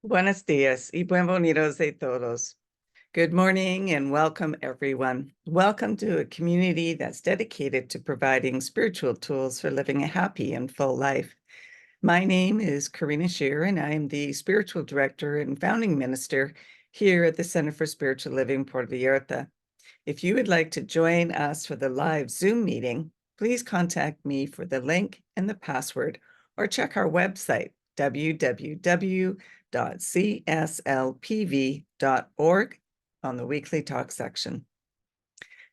Buenos días y bienvenidos de todos. Good morning and welcome, everyone. Welcome to a community that's dedicated to providing spiritual tools for living a happy and full life. My name is Karina Shear, and I am the Spiritual Director and Founding Minister here at the Center for Spiritual Living Puerto Vallarta. If you would like to join us for the live Zoom meeting, please contact me for the link and the password, or check our website, www.cslpv.org, on the weekly talk section.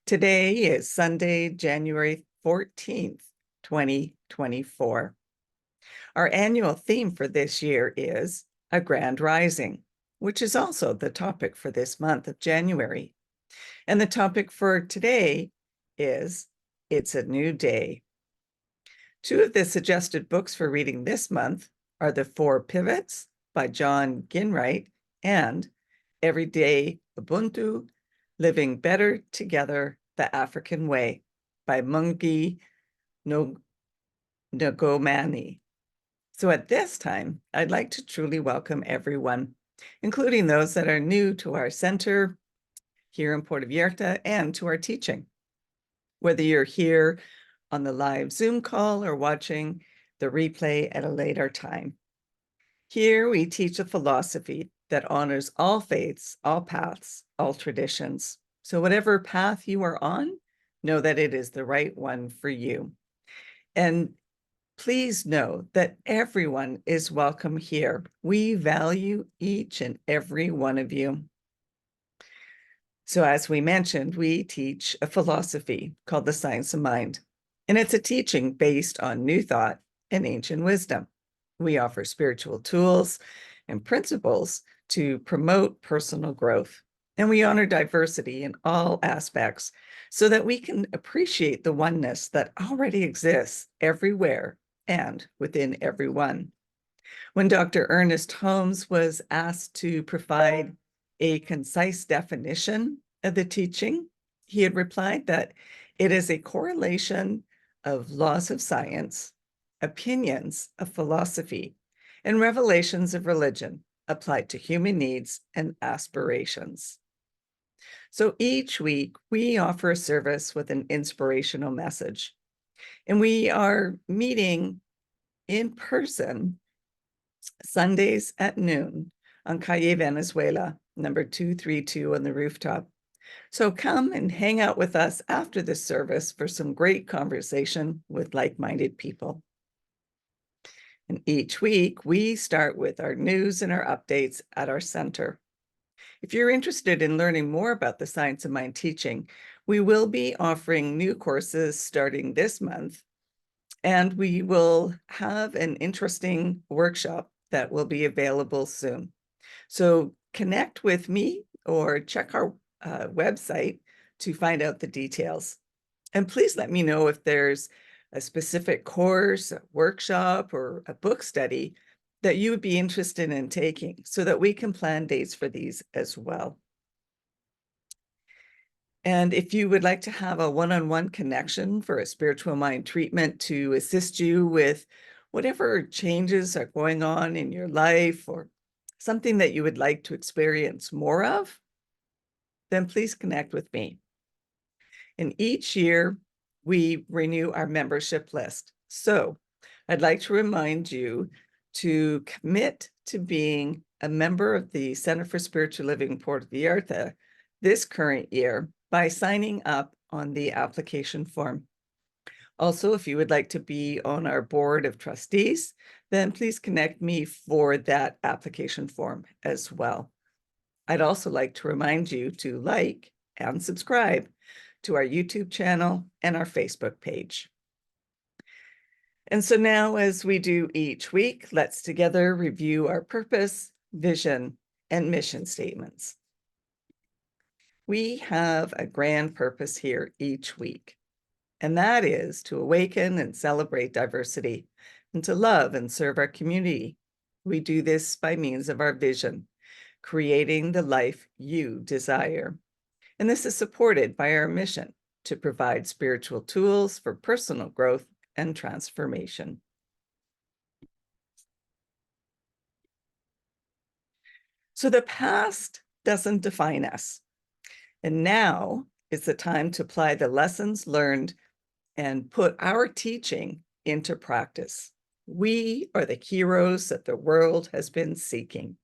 Today is Sunday, January 14th, 2024. Our annual theme for this year is A Grand Rising, which is also the topic for this month of January. And the topic for today is It's a New Day. Two of the suggested books for reading this month are The Four Pivots by John Ginwright and Everyday Ubuntu, Living Better Together the African Way by Mungi Ngomani. So at this time, I'd like to truly welcome everyone, including those that are new to our center here in Puerto Vallarta and to our teaching. Whether you're here on the live Zoom call or watching the replay at a later time. Here we teach a philosophy that honors all faiths, all paths, all traditions. So whatever path you are on, know that it is the right one for you. And please know that everyone is welcome here. We value each and every one of you. So as we mentioned, we teach a philosophy called the Science of Mind, and it's a teaching based on new thought and ancient wisdom. We offer spiritual tools and principles to promote personal growth, and we honor diversity in all aspects so that we can appreciate the oneness that already exists everywhere and within everyone. When Dr. Ernest Holmes was asked to provide a concise definition of the teaching, he had replied that it is a correlation of laws of science, opinions of philosophy, and revelations of religion applied to human needs and aspirations. So each week, we offer a service with an inspirational message, and we are meeting in person Sundays at noon on Calle Venezuela, number 232 on the rooftop. So come and hang out with us after the service for some great conversation with like-minded people. And each week, we start with our news and our updates at our center. If you're interested in learning more about the Science of Mind teaching, we will be offering new courses starting this month, and we will have an interesting workshop that will be available soon. So connect with me or check our website to find out the details. And please let me know if there's a specific course, a workshop, or a book study that you would be interested in taking so that we can plan dates for these as well. And if you would like to have a one-on-one connection for a spiritual mind treatment to assist you with whatever changes are going on in your life or something that you would like to experience more of, then please connect with me. And each year, we renew our membership list. So I'd like to remind you to commit to being a member of the Center for Spiritual Living Puerto Vallarta this current year by signing up on the application form. Also, if you would like to be on our board of trustees, then please connect me for that application form as well. I'd also like to remind you to like and subscribe to our YouTube channel and our Facebook page. And so now, as we do each week, let's together review our purpose, vision, and mission statements. We have a grand purpose here each week, and that is to awaken and celebrate diversity and to love and serve our community. We do this by means of our vision, creating the life you desire. And this is supported by our mission to provide spiritual tools for personal growth and transformation. So the past doesn't define us. And now is the time to apply the lessons learned and put our teaching into practice. We are the heroes that the world has been seeking.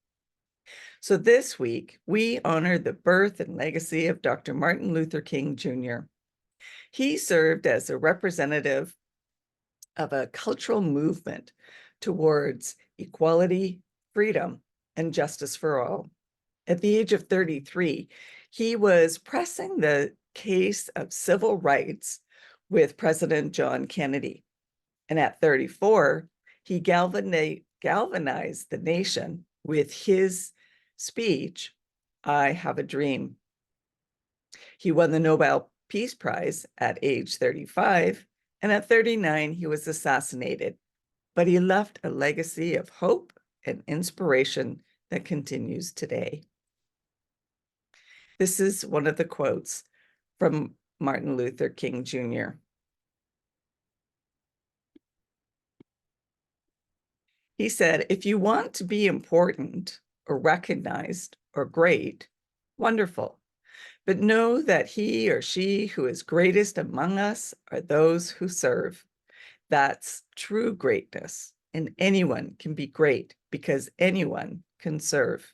So this week, we honor the birth and legacy of Dr. Martin Luther King Jr. He served as a representative of a cultural movement towards equality, freedom, and justice for all. At the age of 33, he was pressing the case of civil rights with President John Kennedy. And at 34, he galvanized the nation with his speech, "I Have a Dream." He won the Nobel Peace Prize at age 35, and at 39, he was assassinated. But he left a legacy of hope and inspiration that continues today. This is one of the quotes from Martin Luther King Jr. He said, "If you want to be important or recognized or great, wonderful. But know that he or she who is greatest among us are those who serve. That's true greatness. And anyone can be great because anyone can serve.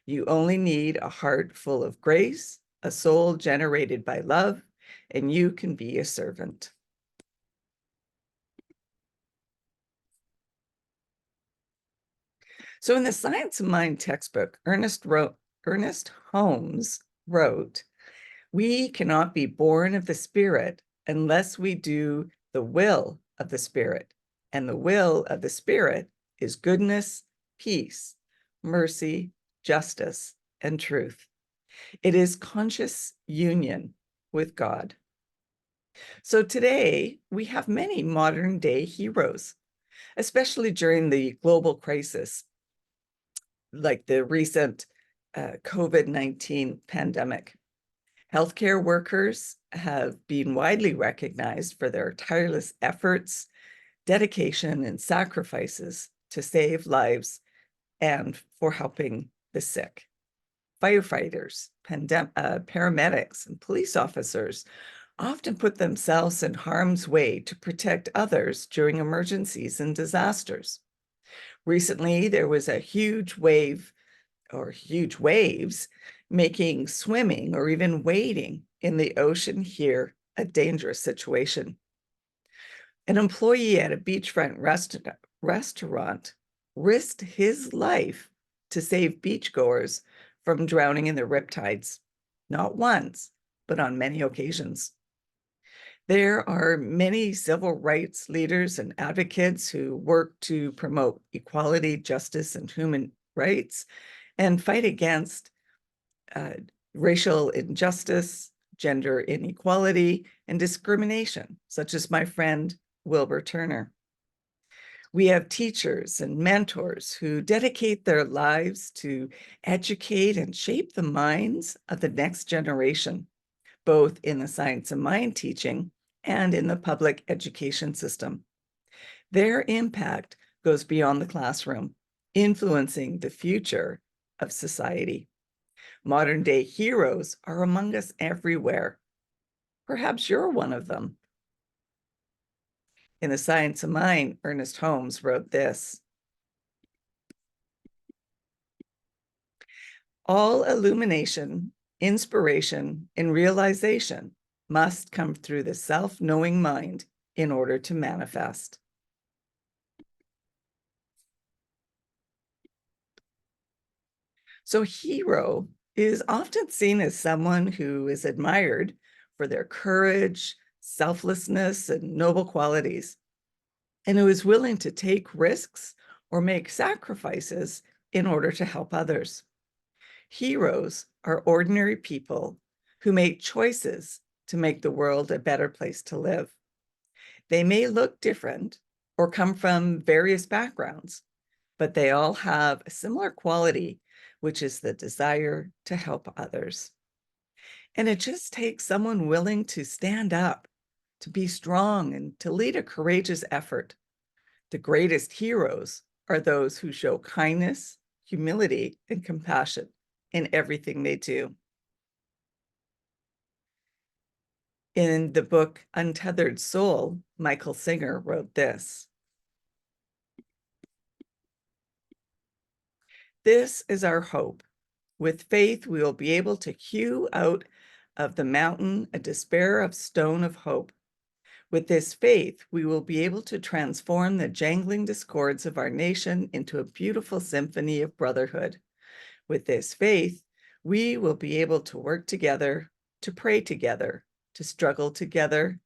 You only need a heart full of grace, a soul generated by love, and you can be a servant." So in the Science of Mind textbook, Ernest Holmes wrote, "We cannot be born of the Spirit unless we do the will of the Spirit. And the will of the Spirit is goodness, peace, mercy, justice, and truth. It is conscious union with God." So today, we have many modern day heroes, especially during the global crisis, like the recent COVID-19 pandemic. Healthcare workers have been widely recognized for their tireless efforts, dedication, and sacrifices to save lives and for helping the sick. Firefighters, paramedics, and police officers often put themselves in harm's way to protect others during emergencies and disasters. Recently, there was a huge wave or huge waves making swimming or even wading in the ocean here a dangerous situation. An employee at a beachfront restaurant risked his life to save beachgoers from drowning in the riptides, not once, but on many occasions. There are many civil rights leaders and advocates who work to promote equality, justice, and human rights and fight against racial injustice, gender inequality, and discrimination, such as my friend Wilbur Turner. We have teachers and mentors who dedicate their lives to educate and shape the minds of the next generation, both in the science of mind teaching and in the public education system. Their impact goes beyond the classroom, influencing the future of society. Modern day heroes are among us everywhere. Perhaps you're one of them. In The Science of Mind, Ernest Holmes wrote this: "All illumination, inspiration, and realization must come through the self-knowing mind in order to manifest." So hero is often seen as someone who is admired for their courage, selflessness, and noble qualities, and who is willing to take risks or make sacrifices in order to help others. Heroes are ordinary people who make choices to make the world a better place to live. They may look different or come from various backgrounds, but they all have a similar quality, which is the desire to help others. And it just takes someone willing to stand up, to be strong, and to lead a courageous effort. The greatest heroes are those who show kindness, humility, and compassion in everything they do. In the book Untethered Soul, Michael Singer wrote this: "This is our hope. With faith, we will be able to hew out of the mountain a despair of stone of hope. With this faith, we will be able to transform the jangling discords of our nation into a beautiful symphony of brotherhood. With this faith, we will be able to work together, to pray together, to struggle together,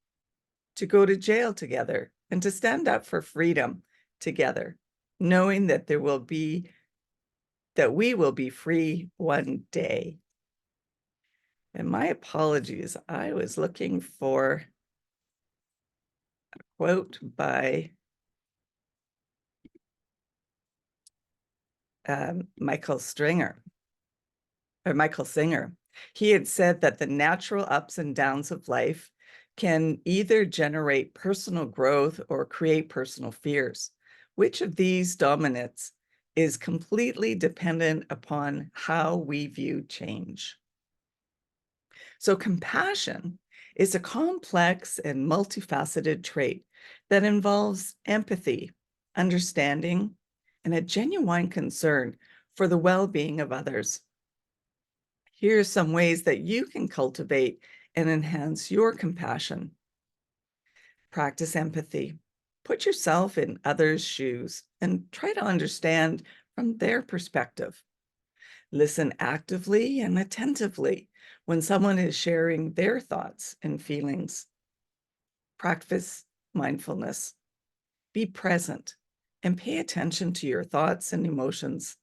to go to jail together, and to stand up for freedom together, knowing that we will be free one day." And my apologies, I was looking for a quote by Michael Singer. He had said that the natural ups and downs of life can either generate personal growth or create personal fears. Which of these dominates is completely dependent upon how we view change. So compassion is a complex and multifaceted trait that involves empathy, understanding, and a genuine concern for the well-being of others. Here are some ways that you can cultivate and enhance your compassion. Practice empathy. Put yourself in others' shoes and try to understand from their perspective. Listen actively and attentively when someone is sharing their thoughts and feelings. Practice mindfulness. Be present and pay attention to your thoughts and emotions.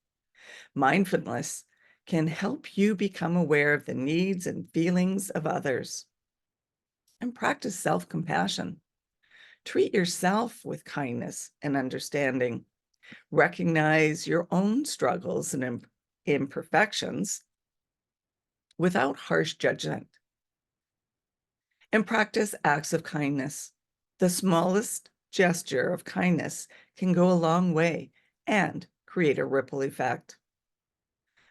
Mindfulness can help you become aware of the needs and feelings of others. And practice self-compassion. Treat yourself with kindness and understanding. Recognize your own struggles and imperfections without harsh judgment. And practice acts of kindness. The smallest gesture of kindness can go a long way and create a ripple effect.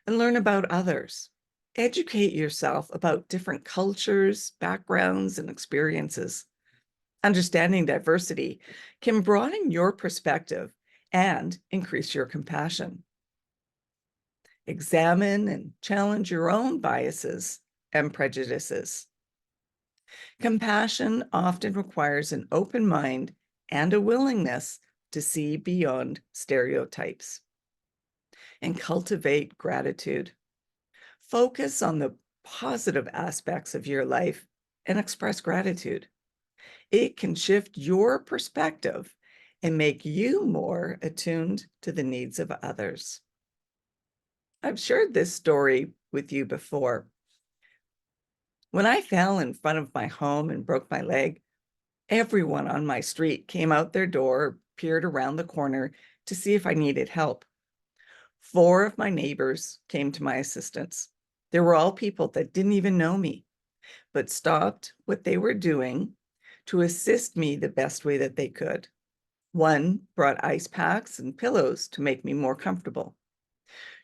And learn about others. Educate yourself about different cultures, backgrounds, and experiences. Understanding diversity can broaden your perspective and increase your compassion. Examine and challenge your own biases and prejudices. Compassion often requires an open mind and a willingness to see beyond stereotypes. And cultivate gratitude. Focus on the positive aspects of your life and express gratitude. It can shift your perspective and make you more attuned to the needs of others. I've shared this story with you before. When I fell in front of my home and broke my leg, everyone on my street came out their door, peered around the corner to see if I needed help. 4 of my neighbors came to my assistance. They were all people that didn't even know me, but stopped what they were doing to assist me the best way that they could. One brought ice packs and pillows to make me more comfortable.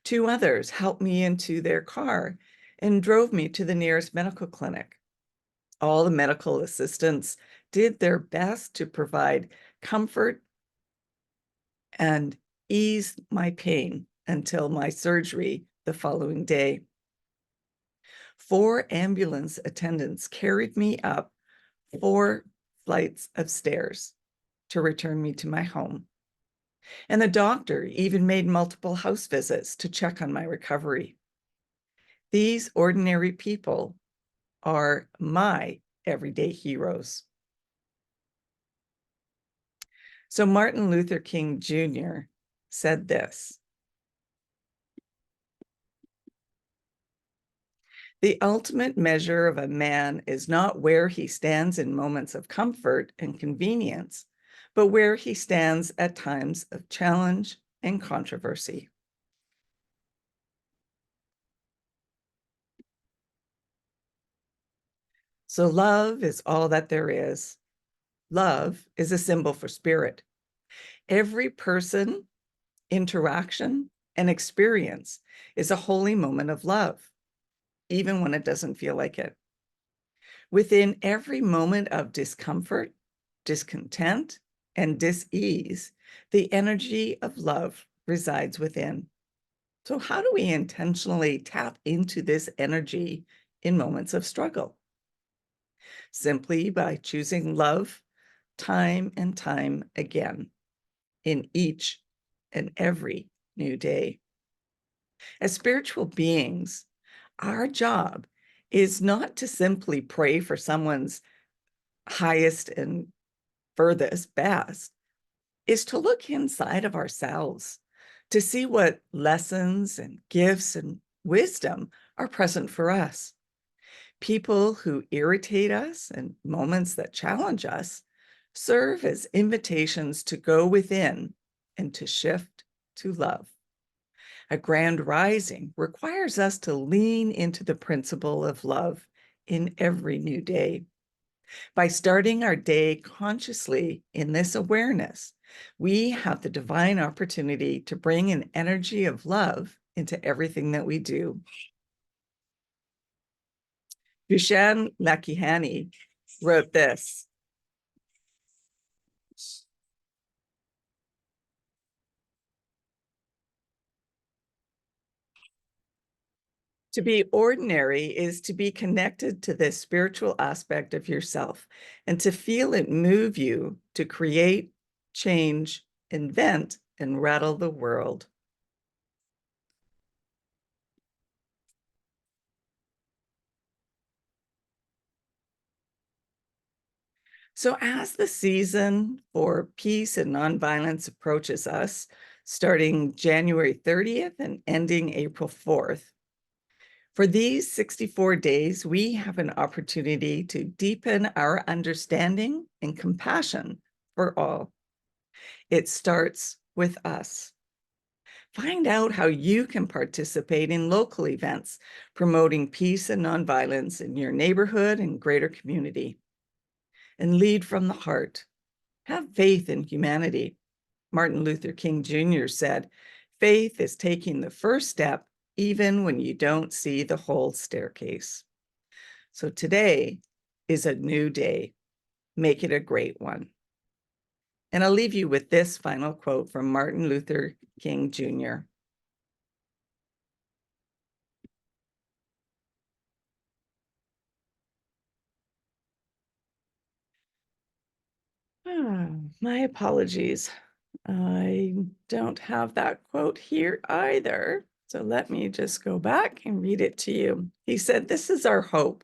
2 others helped me into their car and drove me to the nearest medical clinic. All the medical assistants did their best to provide comfort and ease my pain until my surgery the following day. 4 ambulance attendants carried me up 4 flights of stairs to return me to my home. And the doctor even made multiple house visits to check on my recovery. These ordinary people are my everyday heroes. So Martin Luther King Jr. said this: "The ultimate measure of a man is not where he stands in moments of comfort and convenience, but where he stands at times of challenge and controversy." So love is all that there is. Love is a symbol for spirit. Every person, interaction, and experience is a holy moment of love, even when it doesn't feel like it. Within every moment of discomfort, discontent, and dis-ease, the energy of love resides within. So how do we intentionally tap into this energy in moments of struggle? Simply by choosing love time and time again in each and every new day. As spiritual beings, our job is not to simply pray for someone's highest and furthest best, is to look inside of ourselves to see what lessons and gifts and wisdom are present for us. People who irritate us and moments that challenge us serve as invitations to go within and to shift to love. A grand rising requires us to lean into the principle of love in every new day. By starting our day consciously in this awareness, we have the divine opportunity to bring an energy of love into everything that we do. Vishen Lakhiani wrote this: to be ordinary is to be connected to this spiritual aspect of yourself and to feel it move you to create, change, invent, and rattle the world. So as the season for peace and nonviolence approaches us, starting January 30th and ending April 4th, for these 64 days, we have an opportunity to deepen our understanding and compassion for all. It starts with us. Find out how you can participate in local events promoting peace and nonviolence in your neighborhood and greater community. And lead from the heart. Have faith in humanity. Martin Luther King Jr. said, "Faith is taking the first step even when you don't see the whole staircase." So today is a new day. Make it a great one. And I'll leave you with this final quote from Martin Luther King Jr. My apologies. I don't have that quote here either. So let me just go back and read it to you. He said, "This is our hope.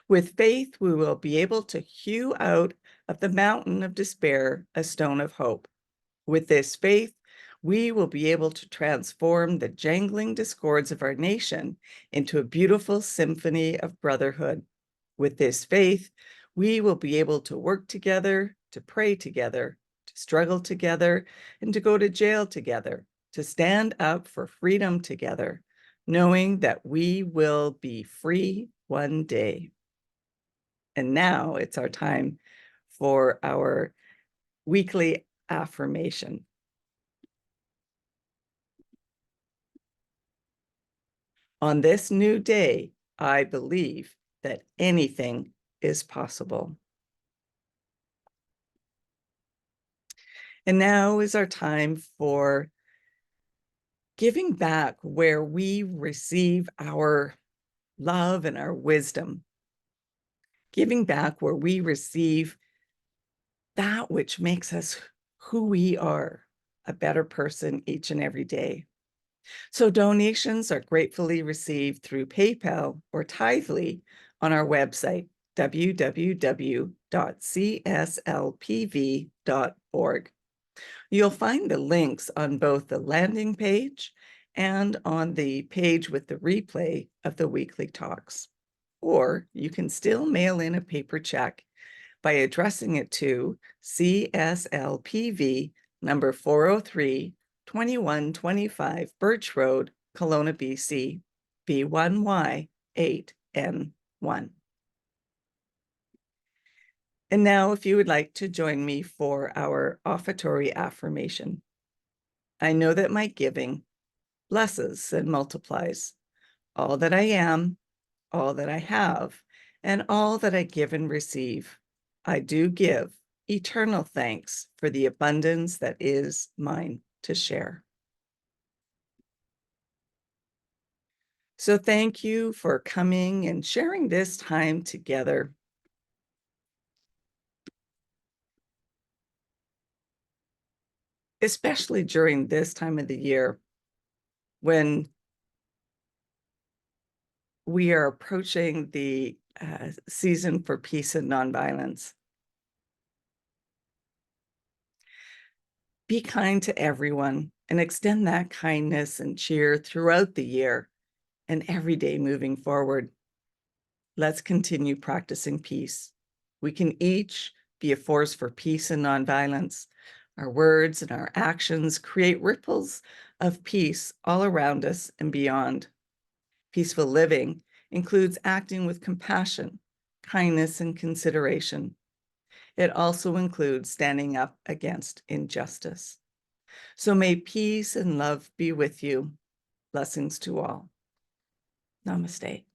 With faith, we will be able to hew out of the mountain of despair a stone of hope. With this faith, we will be able to transform the jangling discords of our nation into a beautiful symphony of brotherhood. With this faith, we will be able to work together, to pray together, to struggle together, and to go to jail together, to stand up for freedom together, knowing that we will be free one day." And now it's our time for our weekly affirmation. On this new day, I believe that anything is possible. And now is our time for giving back where we receive our love and our wisdom. Giving back where we receive that which makes us who we are, a better person each and every day. So donations are gratefully received through PayPal or Tithely on our website, www.cslpv.org. You'll find the links on both the landing page and on the page with the replay of the weekly talks. Or you can still mail in a paper check by addressing it to CSLPV number 403, 2125 Birch Road, Kelowna, BC, B1Y8N1. And now, if you would like to join me for our offertory affirmation. I know that my giving blesses and multiplies all that I am, all that I have, and all that I give and receive. I do give eternal thanks for the abundance that is mine to share. So thank you for coming and sharing this time together. Especially during this time of the year when we are approaching the season for peace and nonviolence. Be kind to everyone and extend that kindness and cheer throughout the year and every day moving forward. Let's continue practicing peace. We can each be a force for peace and nonviolence. Our words and our actions create ripples of peace all around us and beyond. Peaceful living includes acting with compassion, kindness, and consideration. It also includes standing up against injustice. So may peace and love be with you. Blessings to all. Namaste.